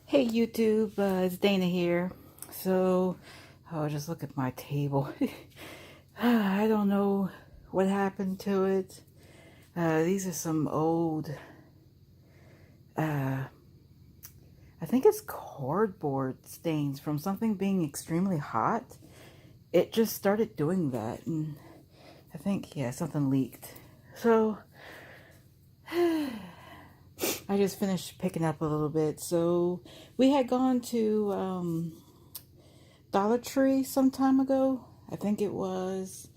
Hey YouTube, it's Dana here. So, just look at my table. I don't know what happened to it. These are some old, I think it's cardboard stains from something being extremely hot. It just started doing that, and I think, yeah, something leaked. So, I just finished picking up a little bit. So, we had gone to, Dollar Tree some time ago. I think it was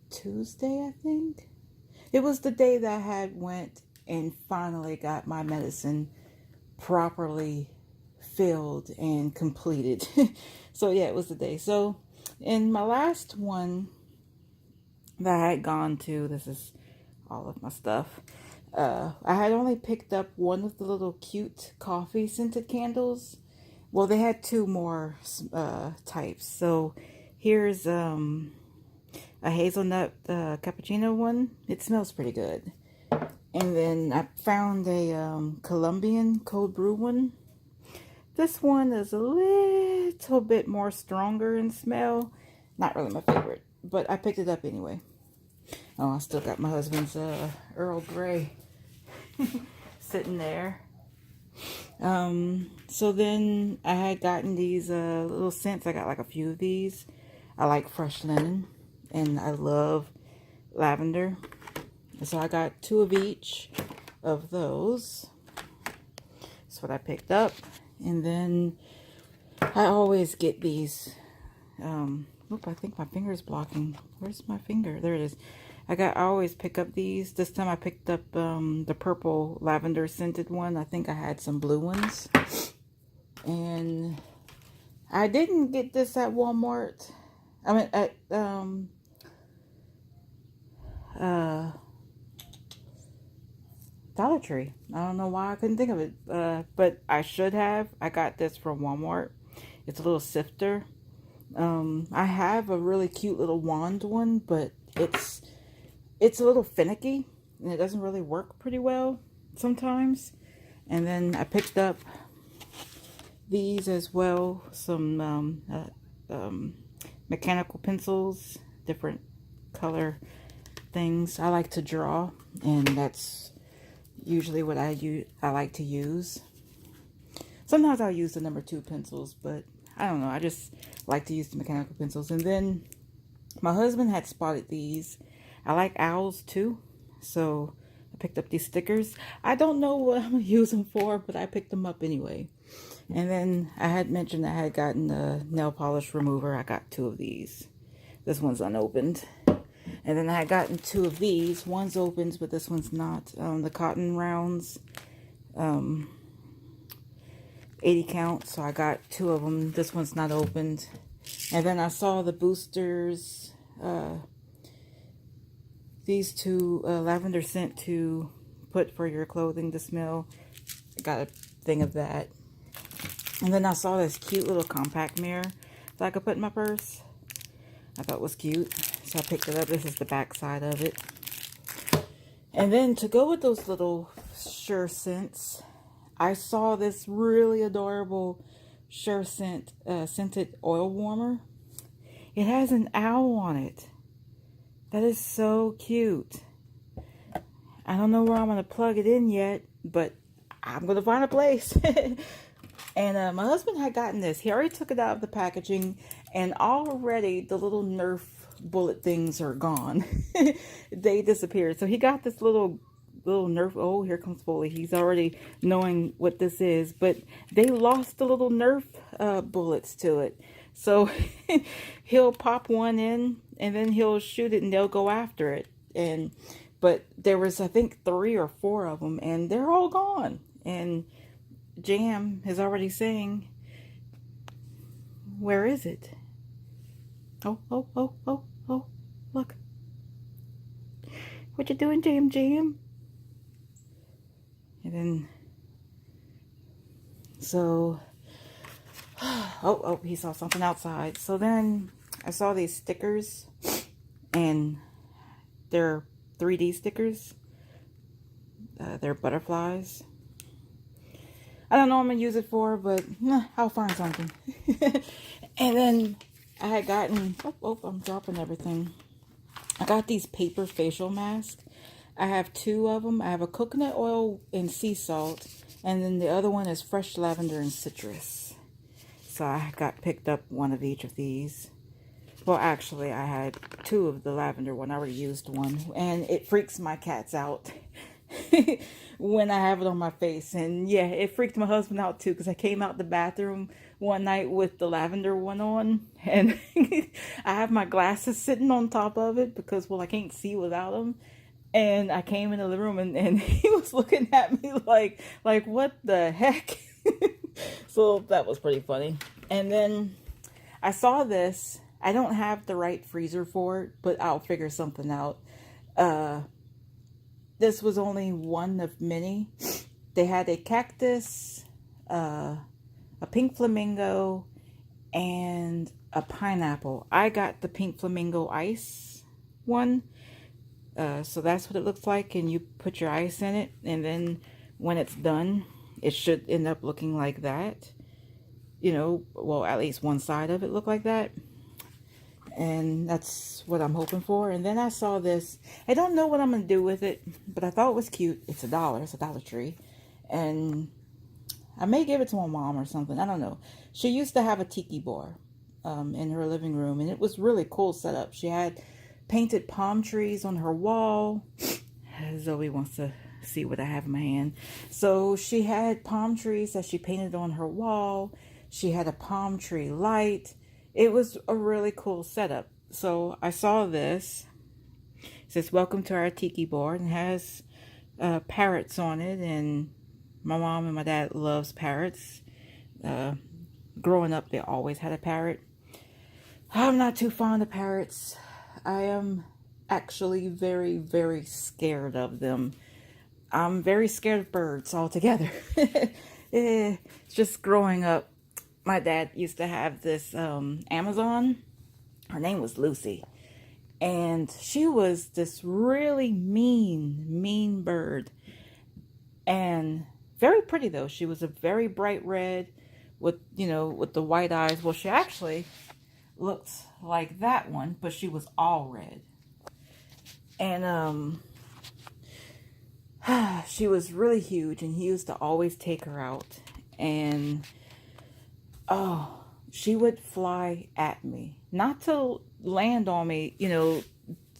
Tuesday, I think. It was the day that I had went and finally got my medicine properly filled and completed. So yeah, it was the day. So in my last one that I had gone to, this is all of my stuff. I had only picked up one of the little cute coffee scented candles. Well, they had two more types. So here's a hazelnut cappuccino one. It smells pretty good. And then I found a Colombian cold brew one. This one is a little bit more stronger in smell. Not really my favorite, but I picked it up anyway. Oh, I still got my husband's Earl Grey sitting there. So then I had gotten these little scents. I got like a few of these. I like fresh linen and I love lavender. So I got two of each of those. That's what I picked up. And then I always get these. I think my finger's blocking. Where's my finger? There it is. I always pick up these. This time I picked up the purple lavender scented one. I think I had some blue ones. And I didn't get this at Walmart. I mean at Dollar Tree. I don't know why I couldn't think of it. But I should have. I got this from Walmart. It's a little sifter. I have a really cute little wand one, but it's a little finicky and it doesn't really work pretty well sometimes. And then I picked up these as well, some mechanical pencils, different color things. I like to draw, and that's usually what I like to use. Sometimes I'll use the number 2 pencils, but I don't know. I just like to use the mechanical pencils. And then my husband had spotted these. I like owls too, so I picked up these stickers. I don't know what I'm going to use them for, but I picked them up anyway. And then I had mentioned I had gotten the nail polish remover. I got 2 of these. This one's unopened. And then I had gotten 2 of these. One's opened, but this one's not. The cotton rounds, 80 count, so I got 2 of them. This one's not opened. And then I saw the boosters, these 2 lavender scent to put for your clothing to smell. I got a thing of that. And then I saw this cute little compact mirror that I could put in my purse. I thought it was cute, so I picked it up. This is the back side of it. And then to go with those little Sure scents, I saw this really adorable Sure scent scented oil warmer. It has an owl on it. That is so cute. I don't know where I'm going to plug it in yet, but I'm going to find a place. And my husband had gotten this. He already took it out of the packaging, and already the little Nerf bullet things are gone. They disappeared. So he got this little Nerf. Oh, here comes Foley. He's already knowing what this is, but they lost the little Nerf bullets to it. So he'll pop one in and then he'll shoot it and they'll go after it. But there was, I think, 3 or 4 of them and they're all gone. And Jam is already saying, where is it? Oh, look. What you doing, Jam? And then, so, he saw something outside. So then I saw these stickers, and they're 3D stickers. They're butterflies. I don't know what I'm going to use it for, but I'll find something. And then I had gotten, I'm dropping everything. I got these paper facial masks. I have two of them. I have a coconut oil and sea salt, and then the other one is fresh lavender and citrus. So I picked up one of each of these. Well, actually, I had two of the lavender one. I already used one, and it freaks my cats out when I have it on my face. And yeah, it freaked my husband out too, because I came out the bathroom one night with the lavender one on, and I have my glasses sitting on top of it because, well, I can't see without them. And I came in the living room, and he was looking at me like what the heck? So that was pretty funny. And then I saw this. I don't have the right freezer for it, but I'll figure something out. This was only one of many. They had a cactus, a pink flamingo, and a pineapple. I got the pink flamingo ice one. So that's what it looks like, and you put your ice in it, and then when it's done, it should end up looking like that. You know, well, at least one side of it looked like that. And that's what I'm hoping for. And then I saw this. I don't know what I'm going to do with it, but I thought it was cute. It's $1. It's a Dollar Tree. And I may give it to my mom or something. I don't know. She used to have a tiki bar in her living room, and it was really cool setup. She had painted palm trees on her wall. Zoe wants to see what I have in my hand. So she had palm trees that she painted on her wall. She had a palm tree light. It was a really cool setup. So I saw this. It says, "Welcome to our tiki bar," and has parrots on it. And my mom and my dad loves parrots. Growing up, they always had a parrot. I'm not too fond of parrots. I am actually very, very scared of them. I'm very scared of birds altogether. It's just growing up. My dad used to have this Amazon. Her name was Lucy. And she was this really mean bird. And very pretty though. She was a very bright red with, with the white eyes. Well, she actually looked like that one, but she was all red. And she was really huge, and he used to always take her out. And oh, she would fly at me. Not to land on me,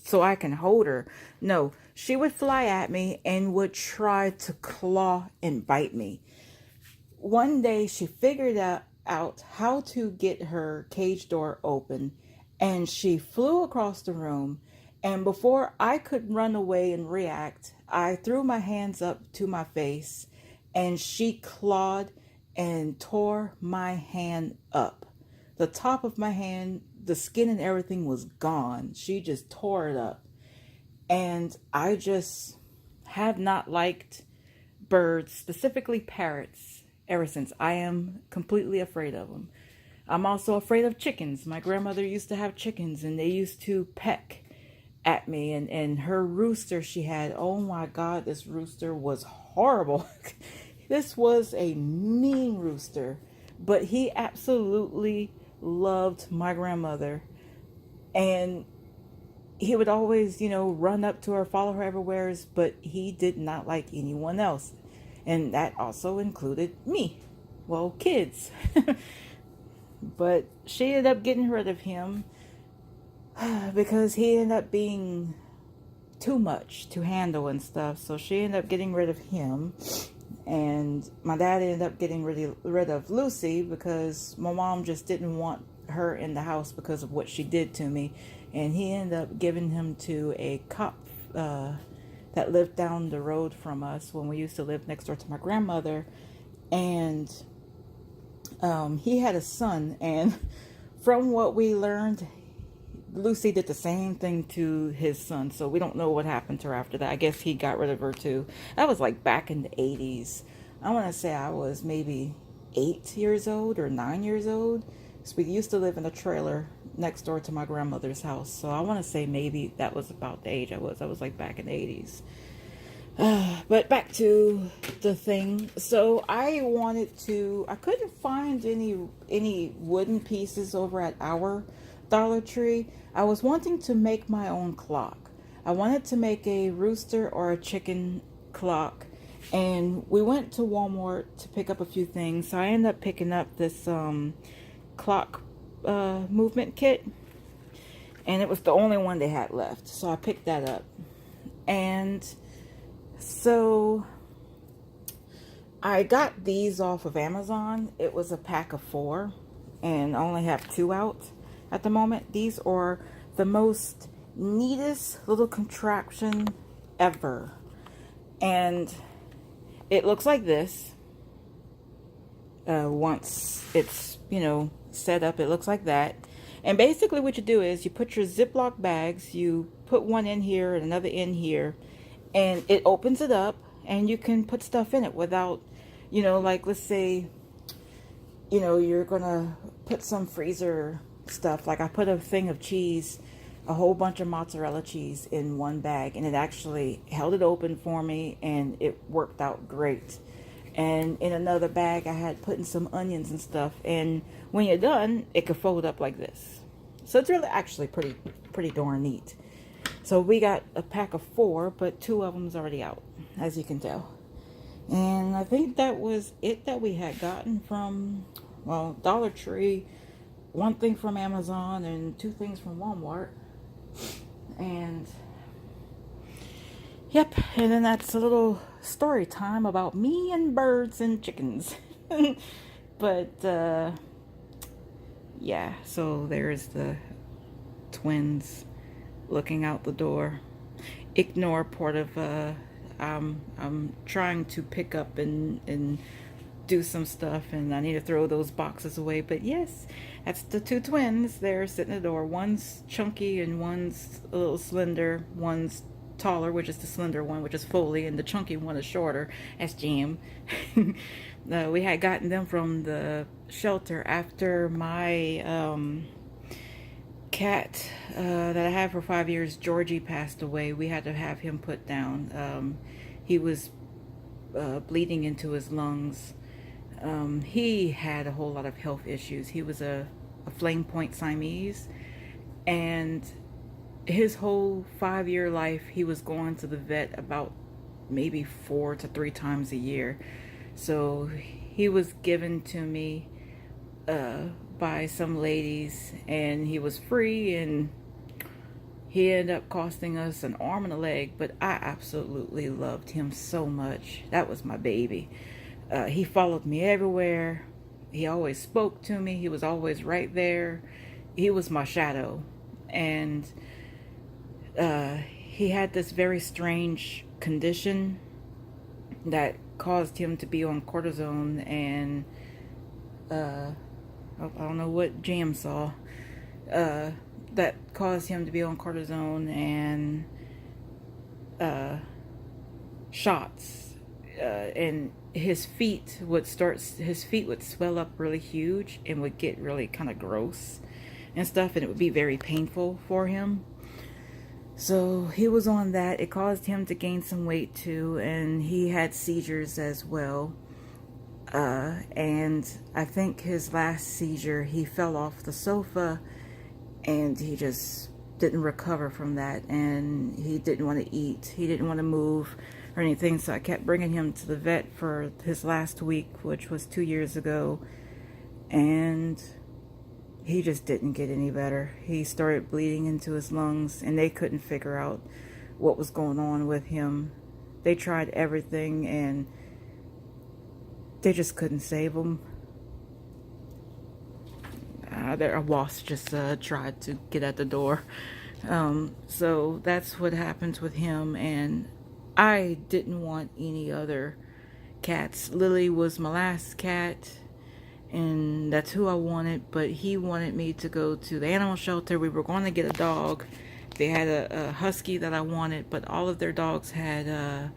so I can hold her. No, she would fly at me and would try to claw and bite me. One day she figured out how to get her cage door open, and she flew across the room. And before I could run away and react, I threw my hands up to my face, and she clawed and tore my hand up. The top of my hand, the skin and everything was gone. She just tore it up. And I just have not liked birds, specifically parrots, ever since. I am completely afraid of them. I'm also afraid of chickens. My grandmother used to have chickens, and they used to peck at me. And her rooster she had, oh my God, this rooster was horrible. This was a mean rooster, but he absolutely loved my grandmother. And he would always, run up to her, follow her everywhere, but he did not like anyone else. And that also included me. Well, kids. But she ended up getting rid of him because he ended up being too much to handle and stuff. So she ended up getting rid of him. And my dad ended up getting rid of Lucy because my mom just didn't want her in the house because of what she did to me. And he ended up giving him to a cop that lived down the road from us when we used to live next door to my grandmother. And he had a son. And from what we learned, Lucy did the same thing to his son. So we don't know what happened to her after that. I guess he got rid of her too. That was like back in the 80s. I want to say I was maybe 8 years old or 9 years old. So we used to live in a trailer next door to my grandmother's house. So I want to say maybe that was about the age I was. I was like back in the 80s. But back to the thing. So I couldn't find any wooden pieces over at our Dollar Tree. I was wanting to make my own clock. I wanted to make a rooster or a chicken clock. And we went to Walmart to pick up a few things. So I ended up picking up this clock movement kit. And it was the only one they had left. So I picked that up. And so I got these off of Amazon. It was a pack of 4 and I only have 2 out at the moment. These are the most neatest little contraption ever. And it looks like this. Once it's, set up, it looks like that. And basically what you do is you put your Ziploc bags, you put one in here and another in here, and it opens it up and you can put stuff in it without, like let's say, you're gonna put some freezer stuff. Like I put a thing of cheese, a whole bunch of mozzarella cheese in one bag, and it actually held it open for me and it worked out great. And in another bag I had put in some onions and stuff, and when you're done it could fold up like this. So it's really actually pretty darn neat. So we got a pack of 4, but 2 of them's already out, as you can tell. And I think that was it that we had gotten from, well, Dollar Tree, 1 thing from Amazon, and 2 things from Walmart. And yep, and then that's a little story time about me and birds and chickens. But yeah, so there's the twins looking out the door. Ignore part of I'm trying to pick up and do some stuff, and I need to throw those boxes away. But yes, that's the 2 twins. They're sitting at the door. One's chunky and one's a little slender. One's taller, which is the slender one, which is Foley, and the chunky one is shorter. That's Jam. We had gotten them from the shelter after my cat that I had for 5 years, Georgie, passed away. We had to have him put down. He was bleeding into his lungs. He had a whole lot of health issues. He was a flame point Siamese, and his whole 5-year life he was going to the vet about maybe 4 to 3 times a year. So he was given to me by some ladies, and he was free, and he ended up costing us an arm and a leg, but I absolutely loved him so much. That was my baby. He followed me everywhere. He always spoke to me. He was always right there. He was my shadow. And he had this very strange condition that caused him to be on cortisone, and I don't know what Jam saw, that caused him to be on cortisone and shots, and his feet would swell up really huge and would get really kind of gross and stuff, and it would be very painful for him. So he was on that. It caused him to gain some weight too, and he had seizures as well. And I think his last seizure, he fell off the sofa and he just didn't recover from that, and he didn't want to eat. He didn't want to move or anything, so I kept bringing him to the vet for his last week, which was 2 years ago, and he just didn't get any better. He started bleeding into his lungs, and they couldn't figure out what was going on with him. They tried everything, and they just couldn't save him. A wasp just tried to get at the door. So that's what happens with him, and I didn't want any other cats. Lily was my last cat, and that's who I wanted, but he wanted me to go to the animal shelter. We were going to get a dog. They had a husky that I wanted, but all of their dogs had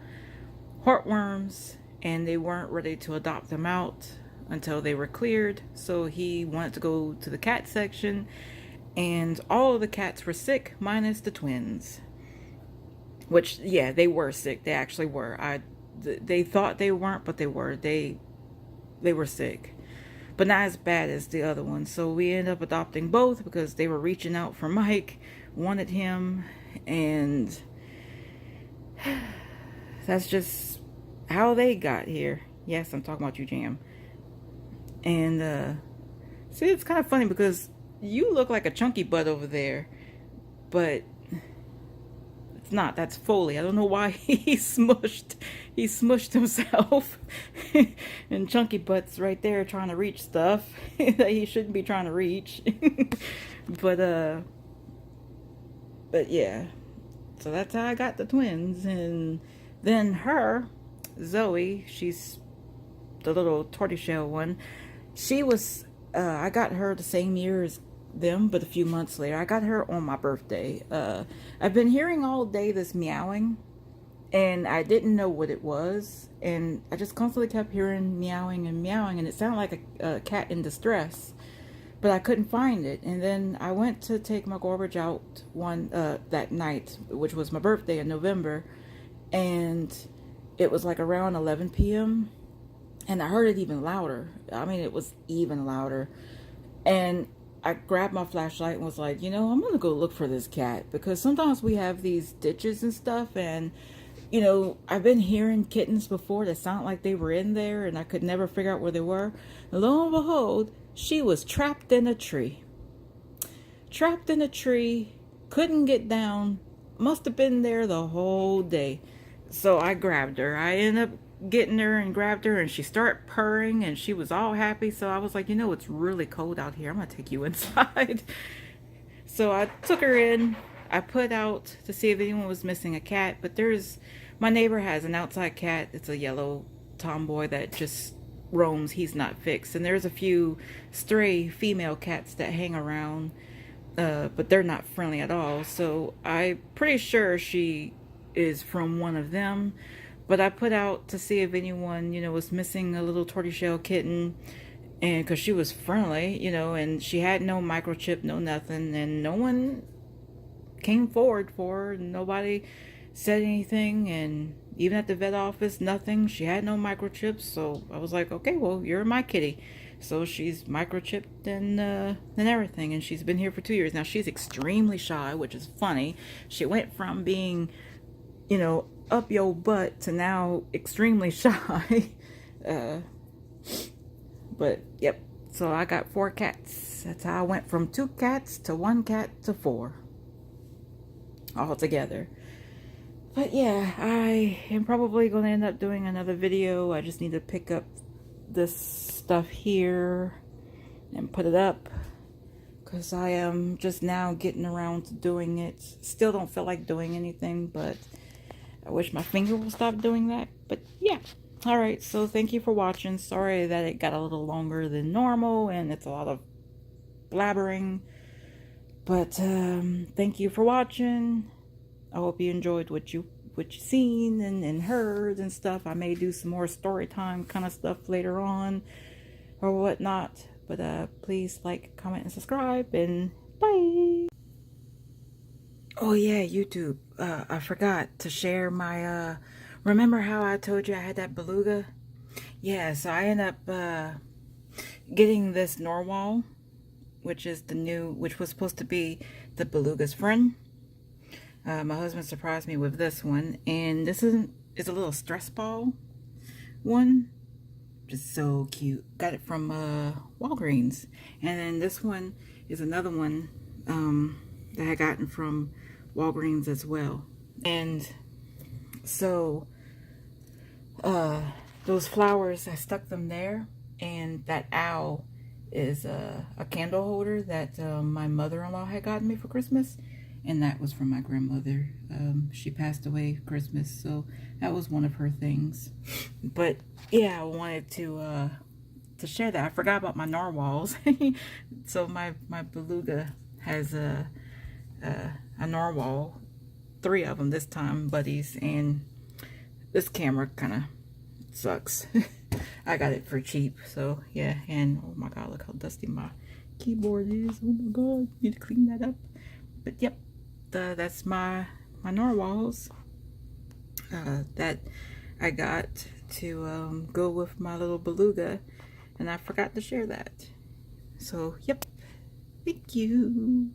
heartworms, and they weren't ready to adopt them out until they were cleared. So he wanted to go to the cat section, and all of the cats were sick minus the twins. which, yeah, they were sick. They actually were. They thought they weren't, but they were. They were sick, but not as bad as the other ones. So we ended up adopting both because they were reaching out for Mike, wanted him, and that's just how they got here. Yes, I'm talking about you, Jam. And see, it's kind of funny because you look like a chunky butt over there, but it's not. That's Foley. I don't know why he smushed himself. And chunky butt's right there trying to reach stuff that he shouldn't be trying to reach. but yeah. So that's how I got the twins. And then her, Zoe, she's the little tortoiseshell one. She was, I got her the same year as them, but a few months later. I got her on my birthday. I've been hearing all day this meowing, and I didn't know what it was. And I just constantly kept hearing meowing and meowing, and it sounded like a cat in distress. But I couldn't find it. And then I went to take my garbage out that night, which was my birthday in November. And it was like around 11 p.m. And I heard it even louder. I mean, it was even louder. And I grabbed my flashlight and was like, I'm going to go look for this cat. Because sometimes we have these ditches and stuff. And, I've been hearing kittens before that sound like they were in there. And I could never figure out where they were. And lo and behold, she was trapped in a tree. Trapped in a tree. Couldn't get down. Must have been there the whole day. So I grabbed her. I ended up getting her and grabbed her, and she started purring, and she was all happy. So I was like, it's really cold out here. I'm going to take you inside. So I took her in. I put out to see if anyone was missing a cat. But my neighbor has an outside cat. It's a yellow tomboy that just roams. He's not fixed. And there's a few stray female cats that hang around, but they're not friendly at all. So I'm pretty sure she is from one of them. But I put out to see if anyone, was missing a little tortoiseshell kitten. And because she was friendly, and she had no microchip, no nothing. And no one came forward for her. Nobody said anything. And even at the vet office, nothing. She had no microchips. So I was like, okay, well, you're my kitty. So she's microchipped and everything. And she's been here for 2 years. Now, she's extremely shy, which is funny. She went from being, up your butt to now extremely shy. But yep, so I got 4 cats. That's how I went from 2 cats to 1 cat to 4 all together. But yeah, I am probably going to end up doing another video. I just need to pick up this stuff here and put it up, because I am just now getting around to doing it. Still don't feel like doing anything, but I wish my finger will stop doing that. But yeah. Alright, so thank you for watching. Sorry that it got a little longer than normal and it's a lot of blabbering. But thank you for watching. I hope you enjoyed what you seen and heard and stuff. I may do some more story time kind of stuff later on or whatnot. But please like, comment, and subscribe, and bye. Oh yeah, YouTube. I forgot to share my remember how I told you I had that beluga? Yeah, so I ended up getting this narwhal, which was supposed to be the beluga's friend. My husband surprised me with this one, and this is a little stress ball one. Just so cute. Got it from Walgreens. And then this one is another one that I gotten from Walgreens as well. And so those flowers, I stuck them there. And that owl is a candle holder that my mother-in-law had gotten me for Christmas. And that was from my grandmother. She passed away Christmas, so that was one of her things. But yeah, I wanted to share that. I forgot about my narwhals. So my beluga has a narwhal, 3 of them this time, buddies. And this camera kind of sucks. I got it for cheap, so yeah. And oh my god, look how dusty my keyboard is. Oh my god, need to clean that up. But yep, that's my narwhals. that I got to go with my little beluga, and I forgot to share that. So, yep. Thank you.